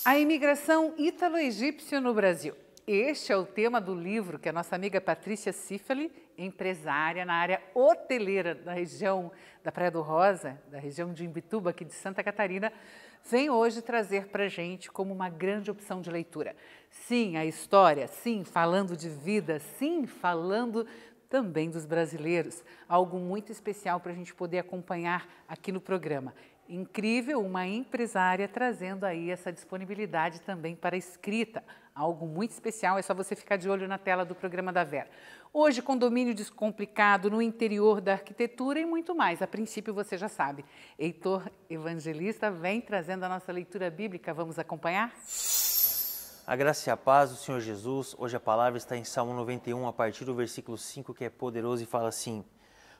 A imigração ítalo-egípcia no Brasil. Este é o tema do livro que a nossa amiga Patrícia Cifali, empresária na área hoteleira da região da Praia do Rosa, da região de Imbituba, aqui de Santa Catarina, vem hoje trazer para a gente como uma grande opção de leitura. Sim, a história, sim, falando de vida, sim, falando também dos brasileiros. Algo muito especial para a gente poder acompanhar aqui no programa. Incrível, uma empresária trazendo aí essa disponibilidade também para a escrita. Algo muito especial, é só você ficar de olho na tela do programa da Vera. Hoje, condomínio descomplicado no interior da arquitetura e muito mais. A princípio, você já sabe. Heitor Evangelista vem trazendo a nossa leitura bíblica. Vamos acompanhar? A graça e a paz do Senhor Jesus. Hoje a palavra está em Salmo 91, a partir do versículo 5, que é poderoso e fala assim: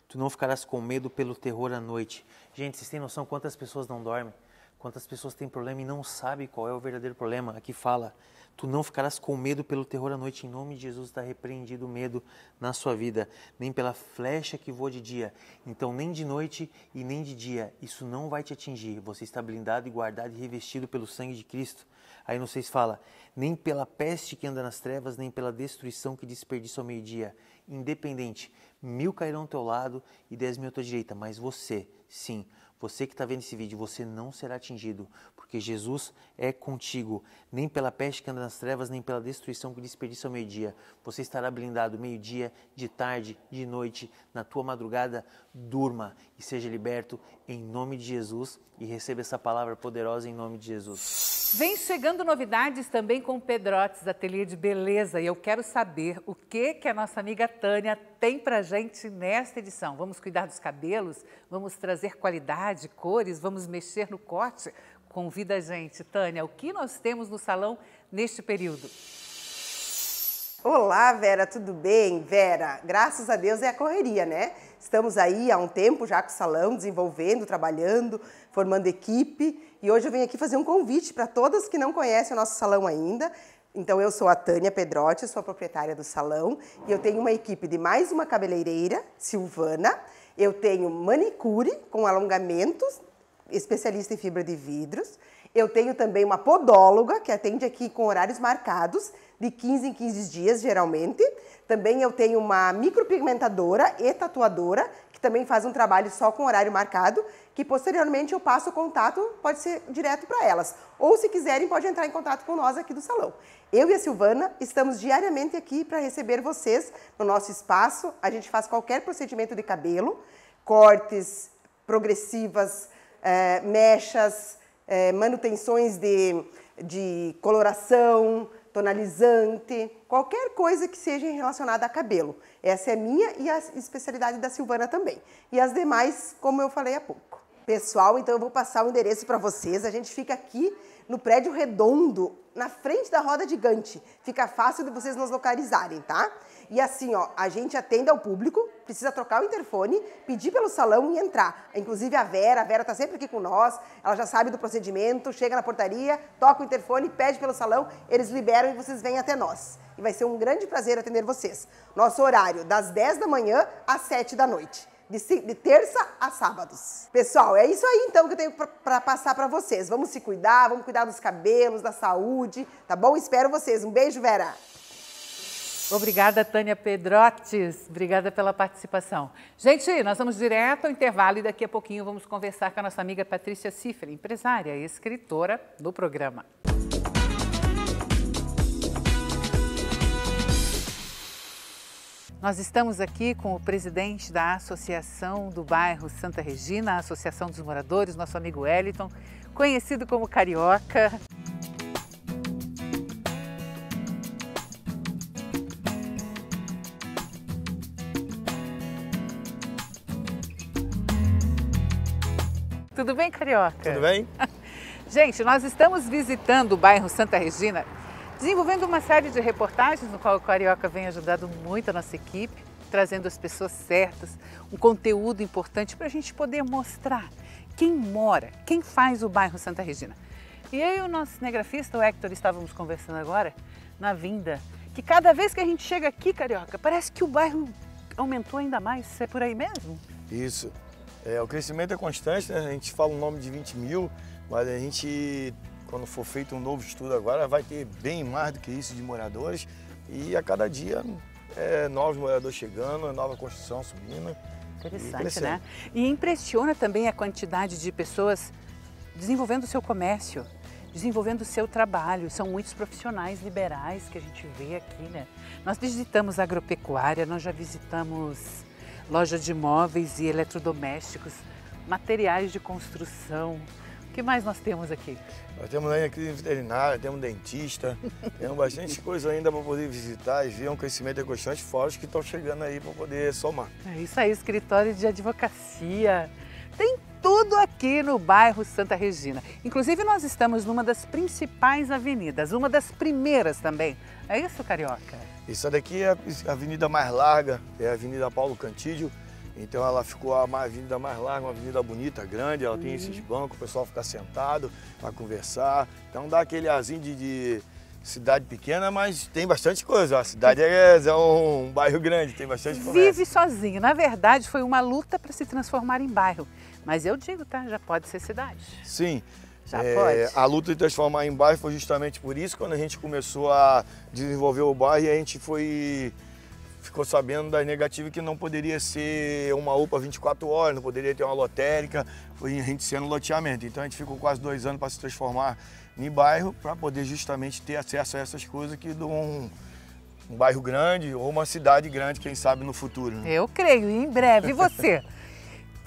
Tu não ficarás com medo pelo terror à noite. Gente, vocês têm noção quantas pessoas não dormem? Quantas pessoas têm problema e não sabem qual é o verdadeiro problema? Aqui fala: Tu não ficarás com medo pelo terror à noite. Em nome de Jesus está repreendido o medo na sua vida. Nem pela flecha que voa de dia. Então nem de noite e nem de dia. Isso não vai te atingir. Você está blindado e guardado e revestido pelo sangue de Cristo. Aí no 6 fala: nem pela peste que anda nas trevas, nem pela destruição que desperdiça ao meio-dia. Independente, 1000 cairão ao teu lado e 10.000 à tua direita, mas você, sim, você que está vendo esse vídeo, você não será atingido, porque Jesus é contigo. Nem pela peste que anda nas trevas, nem pela destruição que desperdiça ao meio-dia. Você estará blindado meio-dia, de tarde, de noite, na tua madrugada. Durma e seja liberto em nome de Jesus e receba essa palavra poderosa em nome de Jesus. Vem chegando novidades também com o Pedrotes, Ateliê de Beleza, e eu quero saber o que a nossa amiga Tânia tem pra gente nesta edição. Vamos cuidar dos cabelos? Vamos trazer qualidade, cores? Vamos mexer no corte? Convida a gente, Tânia, o que nós temos no salão neste período? Olá, Vera, tudo bem? Vera, graças a Deus é a correria, né? Estamos aí há um tempo já com o salão, desenvolvendo, trabalhando, formando equipe. E hoje eu venho aqui fazer um convite para todas que não conhecem o nosso salão ainda. Então, eu sou a Tânia Pedrotti, sou a proprietária do salão. E eu tenho uma equipe de mais uma cabeleireira, Silvana. Eu tenho manicure com alongamentos, especialista em fibra de vidros. Eu tenho também uma podóloga, que atende aqui com horários marcados, de 15 em 15 dias, geralmente. Também eu tenho uma micropigmentadora e tatuadora, que também faz um trabalho só com horário marcado, que posteriormente eu passo o contato, pode ser direto para elas. Ou, se quiserem, pode entrar em contato com nós aqui do salão. Eu e a Silvana estamos diariamente aqui para receber vocês no nosso espaço. A gente faz qualquer procedimento de cabelo, cortes, progressivas, mechas, manutenções de coloração, tonalizante, qualquer coisa que seja relacionada a cabelo. Essa é minha e a especialidade da Silvana também. E as demais, como eu falei há pouco. Pessoal, então eu vou passar o endereço para vocês. A gente fica aqui no prédio redondo, na frente da roda gigante. Fica fácil de vocês nos localizarem, tá? E assim, ó, a gente atende ao público, precisa trocar o interfone, pedir pelo salão e entrar. Inclusive a Vera tá sempre aqui com nós, ela já sabe do procedimento, chega na portaria, toca o interfone, pede pelo salão, eles liberam e vocês vêm até nós. E vai ser um grande prazer atender vocês. Nosso horário, das 10 da manhã às 7 da noite. De terça a sábados. Pessoal, é isso aí então que eu tenho para passar para vocês. Vamos se cuidar, vamos cuidar dos cabelos, da saúde, tá bom? Espero vocês. Um beijo, Vera. Obrigada, Tânia Pedrotes. Obrigada pela participação. Gente, nós vamos direto ao intervalo e daqui a pouquinho vamos conversar com a nossa amiga Patrícia Cifali, empresária e escritora do programa. Nós estamos aqui com o presidente da Associação do Bairro Santa Regina, a Associação dos Moradores, nosso amigo Wellington, conhecido como Carioca. Tudo bem, Carioca? Tudo bem? Gente, nós estamos visitando o bairro Santa Regina, desenvolvendo uma série de reportagens no qual o Carioca vem ajudando muito a nossa equipe, trazendo as pessoas certas, um conteúdo importante para a gente poder mostrar quem mora, quem faz o bairro Santa Regina. E eu e o nosso cinegrafista, o Hector, estávamos conversando agora, na vinda, que cada vez que a gente chega aqui, Carioca, parece que o bairro aumentou ainda mais. É por aí mesmo? Isso. O crescimento é constante, né? A gente fala um nome de 20 mil, mas a gente quando for feito um novo estudo agora, vai ter bem mais do que isso de moradores. E a cada dia, novos moradores chegando, nova construção subindo. Interessante, né? E impressiona também a quantidade de pessoas desenvolvendo o seu comércio, desenvolvendo o seu trabalho. São muitos profissionais liberais que a gente vê aqui, né? Nós visitamos agropecuária, nós já visitamos loja de móveis e eletrodomésticos, materiais de construção. O que mais nós temos aqui? Nós temos ainda clínica veterinária, temos dentista, temos bastante coisa ainda para poder visitar e ver um crescimento constante, fora os que estão chegando aí para poder somar. É isso aí, escritório de advocacia. Tem tudo aqui no bairro Santa Regina. Inclusive, nós estamos numa das principais avenidas, uma das primeiras também. É isso, Carioca? Isso daqui é a avenida mais larga, é a Avenida Paulo Cantídio. Então ela ficou a avenida mais larga, uma avenida bonita, grande, ela tem esses bancos, o pessoal fica sentado para conversar. Então dá aquele arzinho de cidade pequena, mas tem bastante coisa. A cidade é um bairro grande, tem bastante comércio. Vive sozinho. Na verdade, foi uma luta para se transformar em bairro. Mas eu digo, tá? Já pode ser cidade. Sim. Já pode. A luta de transformar em bairro foi justamente por isso, quando a gente começou a desenvolver o bairro, a gente ficou sabendo das negativas que não poderia ser uma UPA 24 horas, não poderia ter uma lotérica, foi a gente sendo loteamento. Então a gente ficou quase 2 anos para se transformar em bairro, para poder justamente ter acesso a essas coisas que dão um bairro grande ou uma cidade grande, quem sabe no futuro. Né? Eu creio, em breve. E você?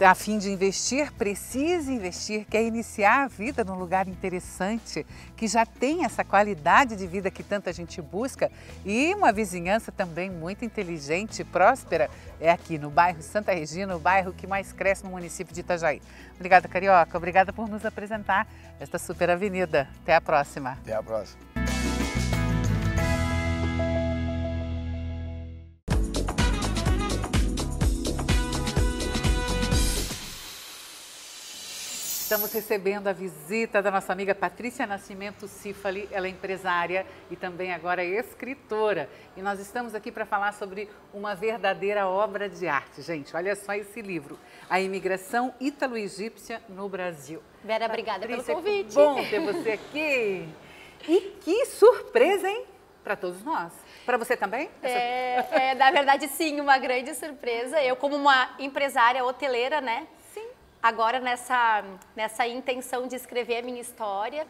A fim de investir, precisa investir, quer iniciar a vida num lugar interessante, que já tem essa qualidade de vida que tanta gente busca e uma vizinhança também muito inteligente e próspera, é aqui no bairro Santa Regina, o bairro que mais cresce no município de Itajaí. Obrigada, Carioca. Obrigada por nos apresentar esta super avenida. Até a próxima. Até a próxima. Estamos recebendo a visita da nossa amiga Patrícia Nascimento Cifali, ela é empresária e também agora escritora. E nós estamos aqui para falar sobre uma verdadeira obra de arte. Gente, olha só esse livro, A Imigração Ítalo-Egípcia no Brasil. Vera, obrigada pelo convite. Que bom ter você aqui. E que surpresa, hein? Para todos nós. Para você também? Na verdade, sim, uma grande surpresa. Eu, como uma empresária hoteleira, né? Agora nessa intenção de escrever a minha história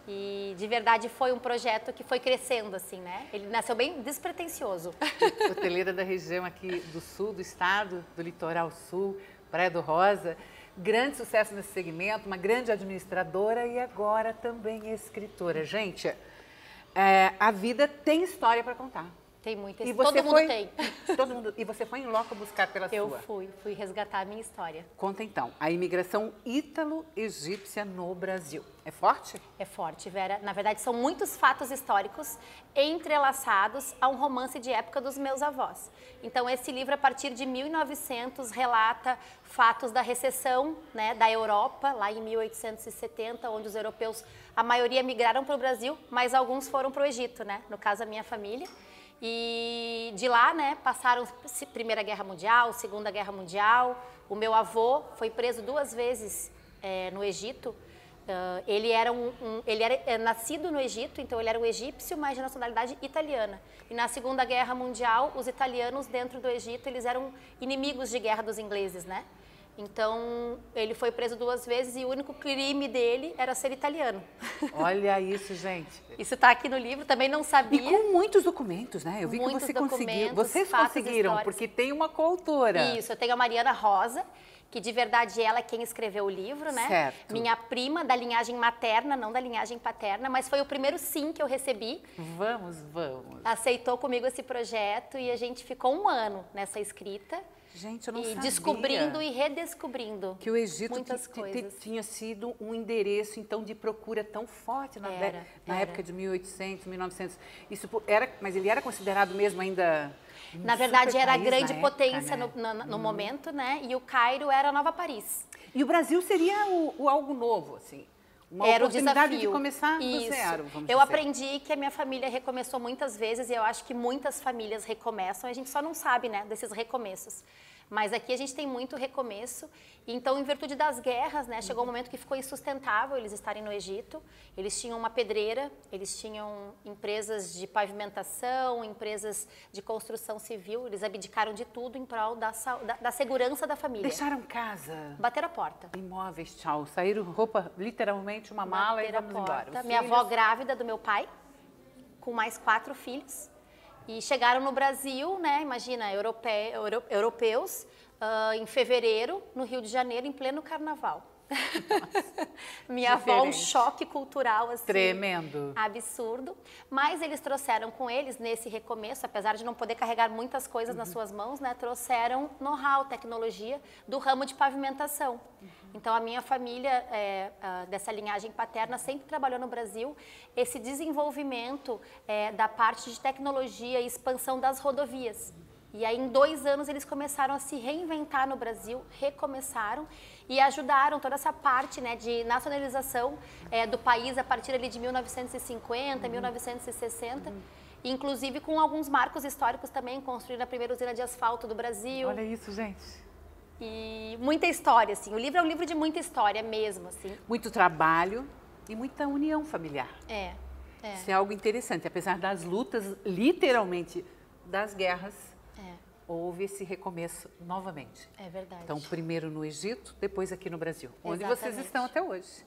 e de verdade foi um projeto que foi crescendo assim, né? Ele nasceu bem despretensioso. Hoteleira da região aqui do sul do estado, do litoral sul, Praia do Rosa, grande sucesso nesse segmento, uma grande administradora e agora também escritora. Gente, a vida tem história para contar. Tem muita história. Todo mundo tem. E você foi em loco buscar pela sua? Eu fui resgatar a minha história. Conta então, a imigração ítalo-egípcia no Brasil. É forte? É forte, Vera. Na verdade, são muitos fatos históricos entrelaçados a um romance de época dos meus avós. Então, esse livro, a partir de 1900, relata fatos da recessão, né, da Europa, lá em 1870, onde os europeus, a maioria migraram para o Brasil, mas alguns foram para o Egito, né? No caso, a minha família. E de lá, né, passaram Primeira Guerra Mundial, Segunda Guerra Mundial. O meu avô foi preso 2 vezes no Egito. Ele era nascido no Egito, então ele era um egípcio, mas de nacionalidade italiana. E na Segunda Guerra Mundial, os italianos dentro do Egito, eles eram inimigos de guerra dos ingleses, né? Então, ele foi preso 2 vezes e o único crime dele era ser italiano. Olha isso, gente. Isso está aqui no livro, também não sabia. E com muitos documentos, né? Eu vi que você conseguiu. Vocês conseguiram, porque tem uma coautora. Isso, eu tenho a Mariana Rosa, que de verdade ela é quem escreveu o livro, né? Certo. Minha prima da linhagem materna, não da linhagem paterna, mas foi o primeiro sim que eu recebi. Vamos. Aceitou comigo esse projeto e a gente ficou 1 ano nessa escrita. Gente, eu não sabia. Descobrindo e redescobrindo que o Egito muitas coisas. Tinha sido um endereço, então, de procura tão forte na época de 1800, 1900. Mas ele era considerado mesmo ainda... Na verdade, era a grande época, potência, né? no momento, né? E o Cairo era a Nova Paris. E o Brasil seria o algo novo, assim? Uma era oportunidade o desafio. De começar Isso. do zero, vamos Eu dizer. aprendi que a minha família recomeçou muitas vezes e eu acho que muitas famílias recomeçam, a gente só não sabe, né, desses recomeços. Mas aqui a gente tem muito recomeço. Então, em virtude das guerras, né, chegou um momento que ficou insustentável eles estarem no Egito. Eles tinham uma pedreira, eles tinham empresas de pavimentação, empresas de construção civil. Eles abdicaram de tudo em prol da segurança da família. Deixaram casa, Bateram a porta. imóveis, tchau. Saíram roupa, literalmente uma mala e Bateram a vamos embora. porta. Os Minha filhos- avó grávida do meu pai, com mais 4 filhos. E chegaram no Brasil, né? Imagina, europeus, em fevereiro, no Rio de Janeiro, em pleno carnaval. Minha avó, um Diferente. choque cultural, assim. Tremendo. Absurdo. Mas eles trouxeram com eles, nesse recomeço, apesar de não poder carregar muitas coisas nas suas mãos, né? Trouxeram know-how, tecnologia do ramo de pavimentação. Então, a minha família, dessa linhagem paterna, sempre trabalhou no Brasil esse desenvolvimento da parte de tecnologia e expansão das rodovias. E aí, em 2 anos, eles começaram a se reinventar no Brasil, recomeçaram e ajudaram toda essa parte, né, de nacionalização do país a partir ali de 1950, 1960, inclusive com alguns marcos históricos também, construíram a primeira usina de asfalto do Brasil. Olha isso, gente. E muita história, assim. O livro é um livro de muita história mesmo, assim. Muito trabalho e muita união familiar. Isso é algo interessante. Apesar das lutas, literalmente, das guerras, houve esse recomeço novamente. É verdade. Então, primeiro no Egito, depois aqui no Brasil, onde Exatamente. vocês estão até hoje.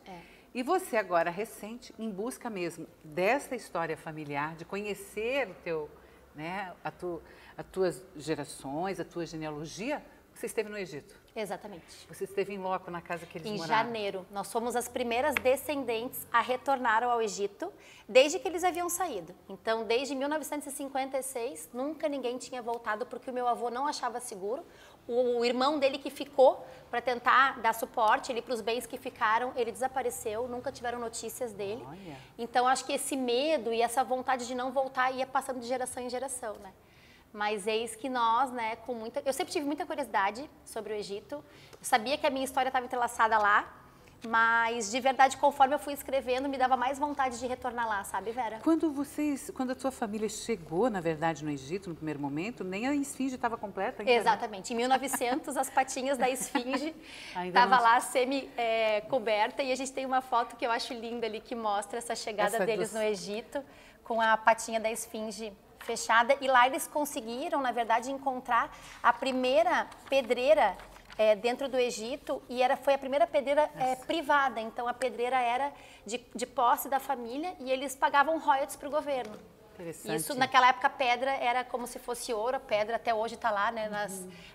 E você agora, recente, em busca mesmo desta história familiar, de conhecer o teu, né, as tuas gerações, a tua genealogia, você esteve no Egito. Exatamente. Você esteve em loco na casa que eles Em moravam. janeiro, nós fomos as primeiras descendentes a retornar ao Egito desde que eles haviam saído. Então, desde 1956, nunca ninguém tinha voltado porque o meu avô não achava seguro. O irmão dele que ficou para tentar dar suporte para os bens que ficaram, ele desapareceu, nunca tiveram notícias dele. Olha. Então, acho que esse medo e essa vontade de não voltar ia passando de geração em geração, né? Mas eis que nós, né, eu sempre tive muita curiosidade sobre o Egito. Eu sabia que a minha história estava entrelaçada lá, mas de verdade, conforme eu fui escrevendo, me dava mais vontade de retornar lá, sabe, Vera? Quando a tua família chegou, na verdade, no Egito, no primeiro momento, nem a esfinge estava completa ainda, né? Exatamente. Em 1900, as patinhas da esfinge Ainda estavam não- lá semi-coberta e a gente tem uma foto que eu acho linda ali, que mostra essa chegada Essa deles dos- no Egito, com a patinha da esfinge fechada. E lá eles conseguiram, na verdade, encontrar a primeira pedreira dentro do Egito e foi a primeira pedreira privada. Então, a pedreira era de posse da família e eles pagavam royalties para o governo. Interessante. Isso, naquela época, a pedra era como se fosse ouro. A pedra até hoje está lá, né,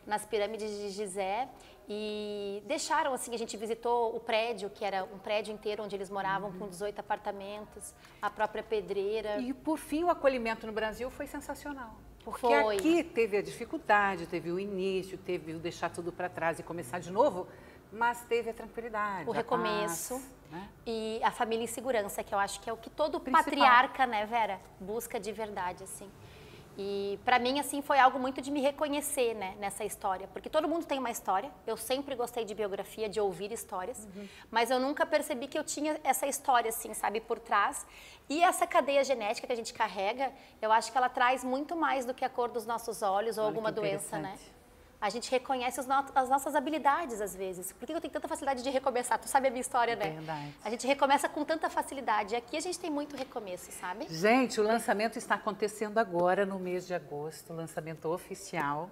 nas pirâmides de Gizé. E deixaram, assim, a gente visitou o prédio, que era um prédio inteiro onde eles moravam, com 18 apartamentos, a própria pedreira. E, por fim, o acolhimento no Brasil foi sensacional. Porque Foi. aqui teve a dificuldade, teve o início, teve o deixar tudo para trás e começar de novo, mas teve a tranquilidade, O a recomeço. paz, né? E a família em segurança, que eu acho que é o que todo Principal. patriarca, né, Vera, busca de verdade, assim. E para mim, assim, foi algo muito de me reconhecer, né, nessa história. Porque todo mundo tem uma história. Eu sempre gostei de biografia, de ouvir histórias. Mas eu nunca percebi que eu tinha essa história, assim, sabe, por trás. E essa cadeia genética que a gente carrega, eu acho que ela traz muito mais do que a cor dos nossos olhos ou Olha alguma que doença, né? interessante. A gente reconhece as nossas habilidades, às vezes. Por que eu tenho tanta facilidade de recomeçar? Tu sabe a minha história, né? Verdade. A gente recomeça com tanta facilidade. Aqui a gente tem muito recomeço, sabe? Gente, o lançamento está acontecendo agora, no mês de agosto, o lançamento oficial.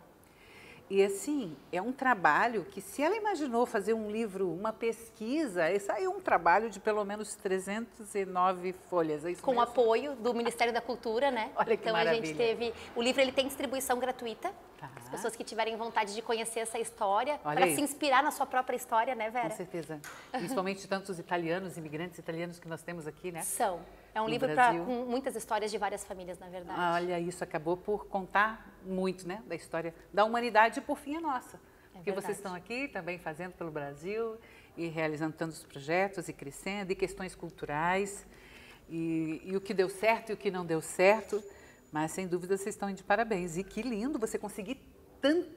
E, assim, é um trabalho que, se ela imaginou fazer um livro, uma pesquisa, saiu um trabalho de pelo menos 309 folhas. É isso Com o mesmo? apoio do Ministério da Cultura, né? Olha que então a gente maravilha. teve... O livro ele tem distribuição gratuita. Tá. As pessoas que tiverem vontade de conhecer essa história, Olha para aí. se inspirar na sua própria história, né, Vera? Com certeza. Principalmente tantos italianos, imigrantes italianos que nós temos aqui, né? São. É um No livro Brasil. com muitas histórias de várias famílias, na verdade. Olha, isso acabou por contar muito, né, da história da humanidade e, por fim, a nossa. Porque verdade. vocês estão aqui também fazendo pelo Brasil e realizando tantos projetos e crescendo, e questões culturais, e o que deu certo e o que não deu certo, mas, sem dúvida, vocês estão de parabéns. E que lindo você conseguir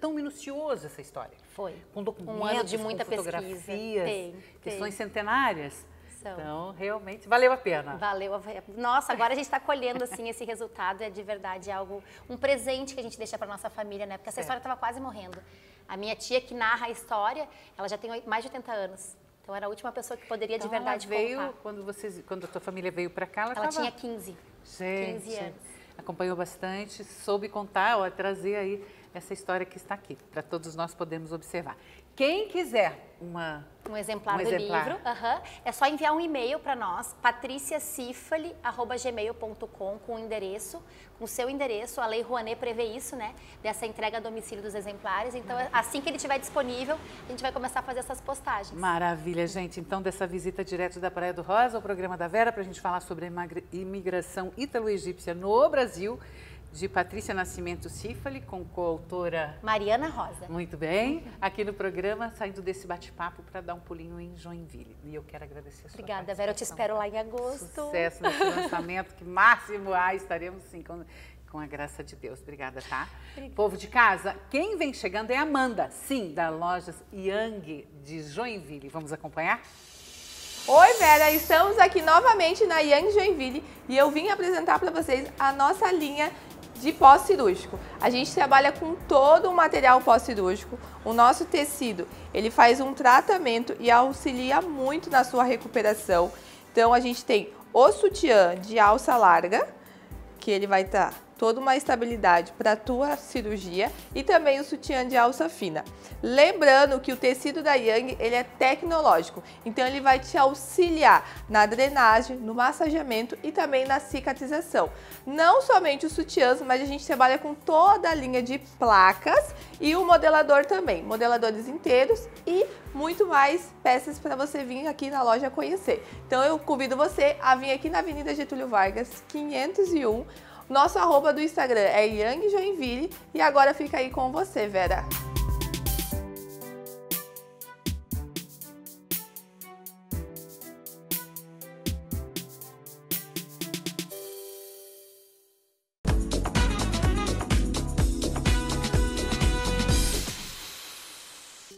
tão minucioso essa história. Foi. Com documentos, Um ano de muita com pesquisa. fotografias, Tem. questões centenárias. São. Então, realmente, valeu a pena. Valeu. Nossa, agora a gente está colhendo assim esse resultado, é de verdade algo, um presente que a gente deixa para nossa família, né? Porque essa história estava quase morrendo. A minha tia que narra a história, ela já tem mais de 80 anos. Então era a última pessoa que poderia de verdade veio, contar. quando a tua família veio para cá, Ela tinha 15. Gente, 15 anos. Acompanhou bastante, soube contar, trazer aí essa história que está aqui, para todos nós podermos observar. Quem quiser um exemplar do livro, é só enviar um e-mail para nós, patriciacifali@gmail.com, com o seu endereço. A Lei Rouanet prevê isso, né? Dessa entrega a domicílio dos exemplares. Então, assim que ele estiver disponível, a gente vai começar a fazer essas postagens. Maravilha, gente. Então, dessa visita direto da Praia do Rosa ao programa da Vera, para a gente falar sobre a imigração ítalo-egípcia no Brasil, de Patrícia Nascimento Cifali, com coautora Mariana Rosa. Muito bem. Aqui no programa, saindo desse bate-papo para dar um pulinho em Joinville. E eu quero agradecer a sua Obrigada, Vera. Eu te espero lá em agosto. Sucesso nesse lançamento, que máximo estaremos sim com a graça de Deus. Obrigada, tá? Obrigada. Povo de casa, quem vem chegando é a Amanda, sim, da Lojas Yang de Joinville. Vamos acompanhar? Oi, Vera, estamos aqui novamente na Yang Joinville e eu vim apresentar para vocês a nossa linha de pós-cirúrgico. A gente trabalha com todo o material pós-cirúrgico. O nosso tecido, ele faz um tratamento e auxilia muito na sua recuperação. Então, a gente tem o sutiã de alça larga, que ele vai dar toda uma estabilidade para a tua cirurgia, e também o sutiã de alça fina. Lembrando que o tecido da Yang, ele é tecnológico, então ele vai te auxiliar na drenagem, no massageamento e também na cicatrização. Não somente os sutiãs, mas a gente trabalha com toda a linha de placas e o modelador também, modeladores inteiros e muito mais peças para você vir aqui na loja conhecer. Então eu convido você a vir aqui na Avenida Getúlio Vargas, 501. Nosso @ do Instagram é Yang Joinville e agora fica aí com você, Vera.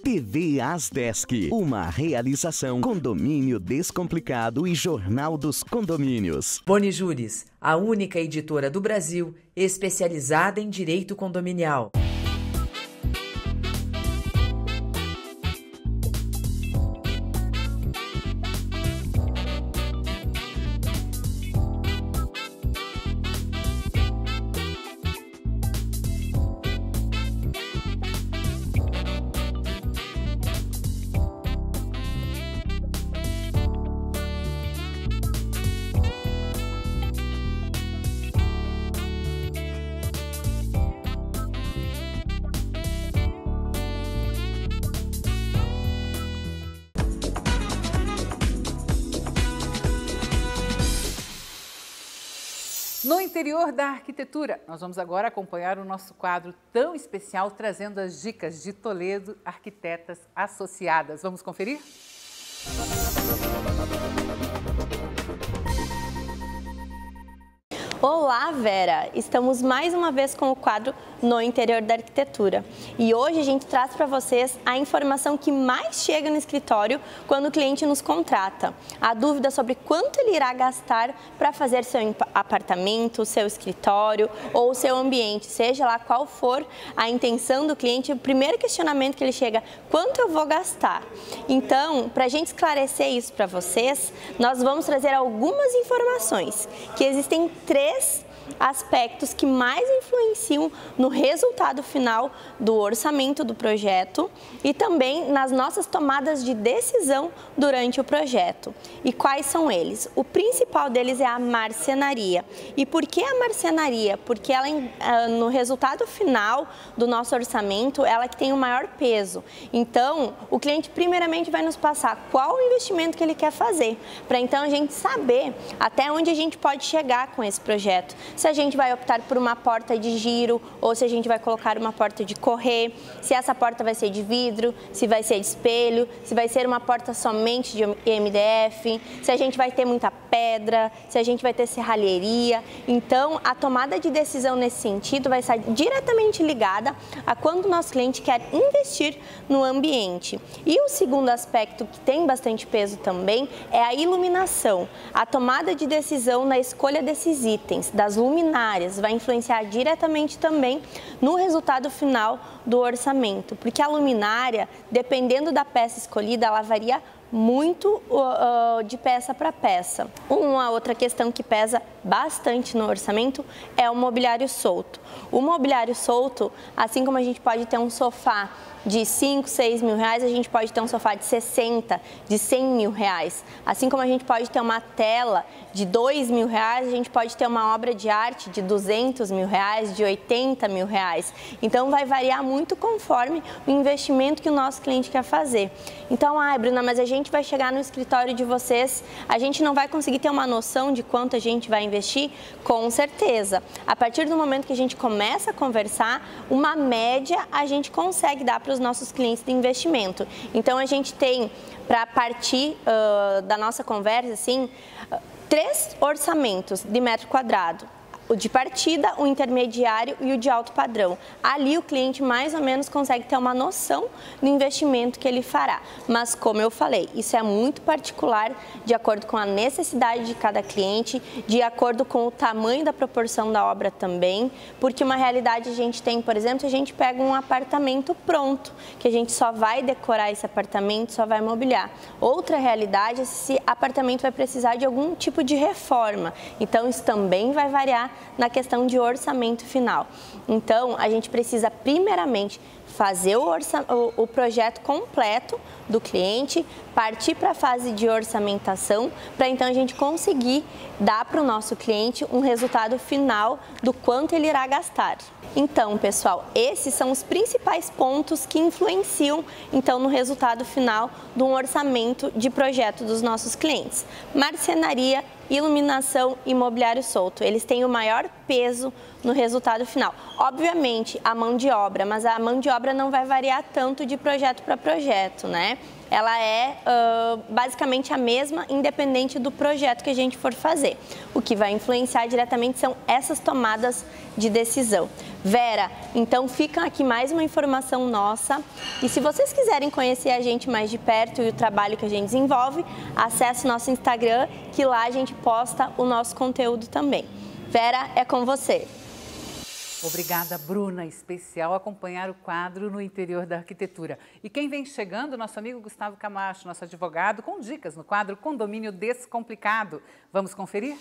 TV Asdesk, uma realização Condomínio Descomplicado e Jornal dos Condomínios. Bonijuris, a única editora do Brasil especializada em direito condominial. No interior da arquitetura, nós vamos agora acompanhar o nosso quadro tão especial, trazendo as dicas de Toledo Arquitetas Associadas. Vamos conferir? Olá, Vera! Estamos mais uma vez com o quadro No Interior da Arquitetura. E hoje a gente traz para vocês a informação que mais chega no escritório quando o cliente nos contrata. A dúvida sobre quanto ele irá gastar para fazer seu apartamento, seu escritório ou seu ambiente, seja lá qual for a intenção do cliente, o primeiro questionamento que ele chega, quanto eu vou gastar? Então, para a gente esclarecer isso para vocês, nós vamos trazer algumas informações, que existem três aspectos que mais influenciam no resultado final do orçamento do projeto e também nas nossas tomadas de decisão durante o projeto. E quais são eles? O principal deles é a marcenaria. E por que a marcenaria? Porque ela, no resultado final do nosso orçamento, ela que tem o maior peso. Então, o cliente primeiramente vai nos passar qual o investimento que ele quer fazer, para então a gente saber até onde a gente pode chegar com esse projeto. Se a gente vai optar por uma porta de giro ou se a gente vai colocar uma porta de correr, se essa porta vai ser de vidro, se vai ser de espelho, se vai ser uma porta somente de MDF, se a gente vai ter muita pedra, se a gente vai ter serralheria. Então, a tomada de decisão nesse sentido vai estar diretamente ligada a quando o nosso cliente quer investir no ambiente. E o segundo aspecto que tem bastante peso também é a iluminação. A tomada de decisão na escolha desses itens, das luminárias, vai influenciar diretamente também no resultado final do orçamento, porque a luminária, dependendo da peça escolhida, ela varia muito de peça para peça. Uma outra questão que pesa bastante no orçamento é o mobiliário solto. O mobiliário solto, assim como a gente pode ter um sofá de 5, 6 mil reais, a gente pode ter um sofá de 60, de 100 mil reais. Assim como a gente pode ter uma tela de 2 mil reais, a gente pode ter uma obra de arte de 200 mil reais, de 80 mil reais. Então, vai variar muito conforme o investimento que o nosso cliente quer fazer. Então, Bruna, mas a gente vai chegar no escritório de vocês, a gente não vai conseguir ter uma noção de quanto a gente vai investir? Com certeza. A partir do momento que a gente começa a conversar, uma média a gente consegue dar para os nossos clientes de investimento. Então, a gente tem, para partir da nossa conversa, assim, 3 orçamentos de metro quadrado. O de partida, o intermediário e o de alto padrão. Ali o cliente mais ou menos consegue ter uma noção do investimento que ele fará. Mas como eu falei, isso é muito particular, de acordo com a necessidade de cada cliente, de acordo com o tamanho da proporção da obra também, porque uma realidade a gente tem, por exemplo, se a gente pega um apartamento pronto, que a gente só vai decorar esse apartamento, só vai mobiliar. Outra realidade é se esse apartamento vai precisar de algum tipo de reforma. Então isso também vai variar na questão de orçamento final. Então, a gente precisa primeiramente fazer o projeto completo do cliente, partir para a fase de orçamentação, para então a gente conseguir dar para o nosso cliente um resultado final do quanto ele irá gastar. Então, pessoal, esses são os principais pontos que influenciam então no resultado final de um orçamento de projeto dos nossos clientes. Marcenaria, iluminação e mobiliário solto, eles têm o maior peso no resultado final. Obviamente, a mão de obra, mas a mão de obra não vai variar tanto de projeto para projeto, né? Ela é basicamente a mesma, independente do projeto que a gente for fazer. O que vai influenciar diretamente são essas tomadas de decisão. Vera, então fica aqui mais uma informação nossa. E se vocês quiserem conhecer a gente mais de perto e o trabalho que a gente desenvolve, acesse o nosso Instagram, que lá a gente posta o nosso conteúdo também. Vera, é com você. Obrigada, Bruna. Especial acompanhar o quadro no interior da arquitetura. E quem vem chegando, nosso amigo Gustavo Camacho, nosso advogado, com dicas no quadro Condomínio Descomplicado. Vamos conferir?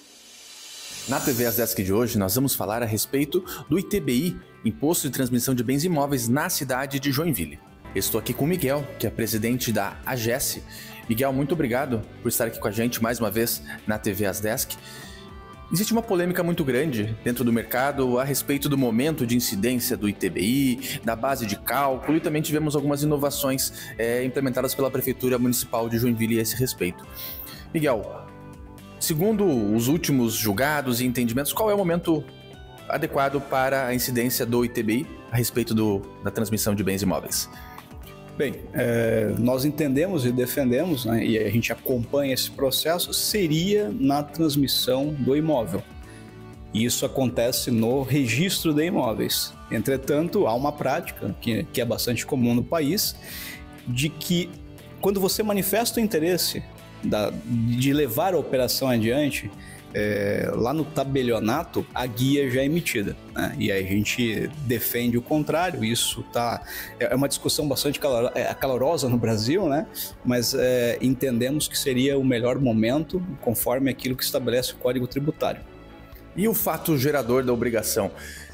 Na TV As Desk de hoje, nós vamos falar a respeito do ITBI, Imposto de Transmissão de Bens Imóveis, na cidade de Joinville. Estou aqui com o Miguel, que é presidente da AGES. Miguel, muito obrigado por estar aqui com a gente mais uma vez na TV As Desk. Existe uma polêmica muito grande dentro do mercado a respeito do momento de incidência do ITBI, da base de cálculo, e também tivemos algumas inovações implementadas pela Prefeitura Municipal de Joinville a esse respeito. Miguel, segundo os últimos julgados e entendimentos, qual é o momento adequado para a incidência do ITBI a respeito da transmissão de bens imóveis? Bem, nós entendemos e defendemos, né, e a gente acompanha esse processo, seria na transmissão do imóvel. Isso acontece no registro de imóveis. Entretanto, há uma prática que é bastante comum no país, de que quando você manifesta o interesse de levar a operação adiante, lá no tabelionato, a guia já é emitida, né? E aí a gente defende o contrário. Isso é uma discussão bastante calorosa no Brasil, né? Mas entendemos que seria o melhor momento, conforme aquilo que estabelece o Código Tributário. E o fato gerador da obrigação?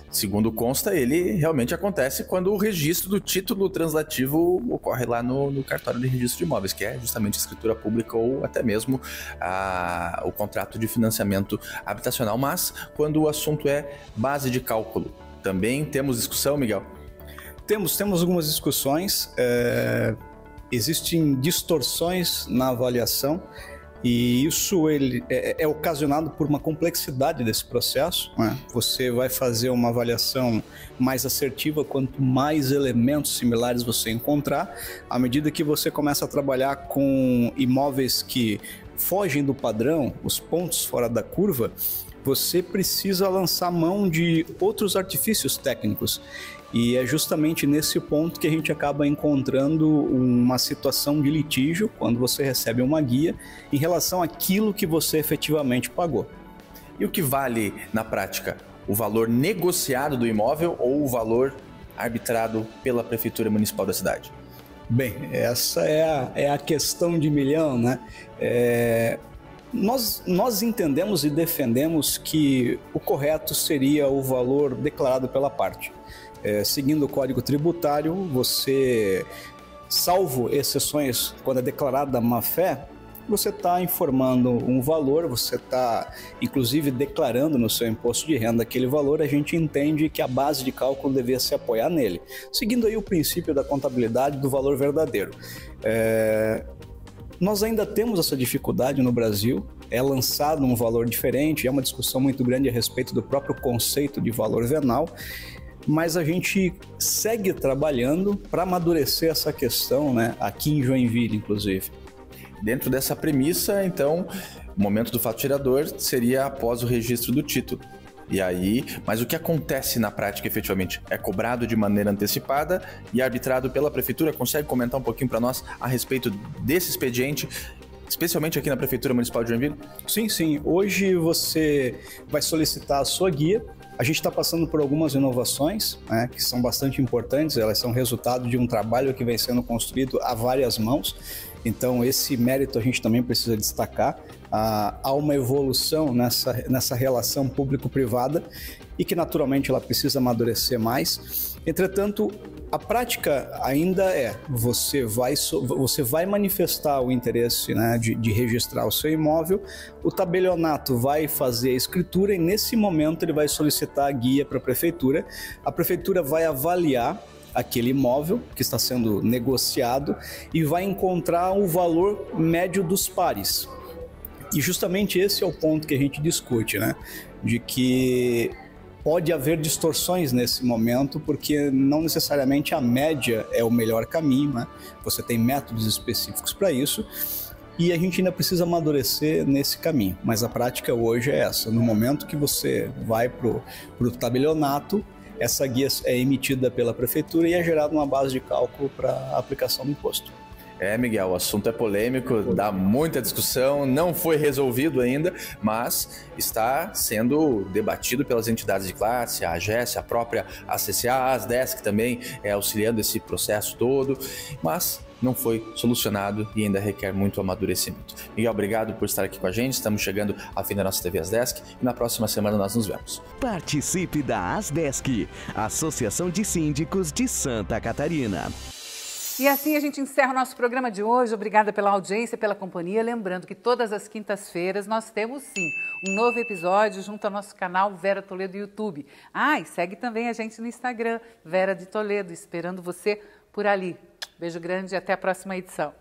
Segundo consta, ele realmente acontece quando o registro do título translativo ocorre lá no cartório de registro de imóveis, que é justamente a escritura pública ou até mesmo o contrato de financiamento habitacional. Mas quando o assunto é base de cálculo, também temos discussão, Miguel? Temos algumas discussões, existem distorções na avaliação. E isso é ocasionado por uma complexidade desse processo, né? Você vai fazer uma avaliação mais assertiva quanto mais elementos similares você encontrar. À medida que você começa a trabalhar com imóveis que fogem do padrão, os pontos fora da curva, você precisa lançar mão de outros artifícios técnicos. E é justamente nesse ponto que a gente acaba encontrando uma situação de litígio quando você recebe uma guia em relação àquilo que você efetivamente pagou. E o que vale na prática? o valor negociado do imóvel ou o valor arbitrado pela Prefeitura Municipal da cidade? Bem, essa é a questão de milhão, né? Nós entendemos e defendemos que o correto seria o valor declarado pela parte. Seguindo o Código Tributário, você, salvo exceções quando é declarada má-fé, você está informando um valor, você está, inclusive, declarando no seu imposto de renda aquele valor, a gente entende que a base de cálculo devia se apoiar nele, seguindo aí o princípio da contabilidade do valor verdadeiro. Nós ainda temos essa dificuldade no Brasil, é lançado um valor diferente, é uma discussão muito grande a respeito do próprio conceito de valor venal, mas a gente segue trabalhando para amadurecer essa questão, né, aqui em Joinville, inclusive. Dentro dessa premissa, então, o momento do fato gerador seria após o registro do título. E aí, mas o que acontece na prática efetivamente? É cobrado de maneira antecipada e arbitrado pela Prefeitura? Consegue comentar um pouquinho para nós a respeito desse expediente, especialmente aqui na Prefeitura Municipal de Joinville? Sim. Hoje você vai solicitar a sua guia. A gente está passando por algumas inovações, né, que são bastante importantes, elas são resultado de um trabalho que vem sendo construído a várias mãos. Então, esse mérito a gente também precisa destacar. Há uma evolução nessa relação público-privada e que, naturalmente, ela precisa amadurecer mais. Entretanto, a prática ainda você vai manifestar o interesse, né, de registrar o seu imóvel, o tabelionato vai fazer a escritura e, nesse momento, ele vai solicitar a guia para a prefeitura vai avaliar aquele imóvel que está sendo negociado e vai encontrar o valor médio dos pares. E justamente esse é o ponto que a gente discute, né? De que pode haver distorções nesse momento, porque não necessariamente a média é o melhor caminho, né? Você tem métodos específicos para isso e a gente ainda precisa amadurecer nesse caminho. Mas a prática hoje é essa. No momento que você vai para o tabelionato, essa guia é emitida pela Prefeitura e é gerada uma base de cálculo para a aplicação do imposto. Miguel, o assunto é polêmico, dá muita discussão, não foi resolvido ainda, mas está sendo debatido pelas entidades de classe, a AGES, a própria ACCA, a ASDESC também auxiliando esse processo todo, mas não foi solucionado e ainda requer muito amadurecimento. Miguel, obrigado por estar aqui com a gente, estamos chegando ao fim da nossa TV ASDESC e na próxima semana nós nos vemos. Participe da ASDESC, Associação de Síndicos de Santa Catarina. E assim a gente encerra o nosso programa de hoje. Obrigada pela audiência, pela companhia. Lembrando que todas as quintas-feiras nós temos, sim, um novo episódio junto ao nosso canal Vera Toledo YouTube. E segue também a gente no Instagram, Vera de Toledo, esperando você por ali. Beijo grande e até a próxima edição.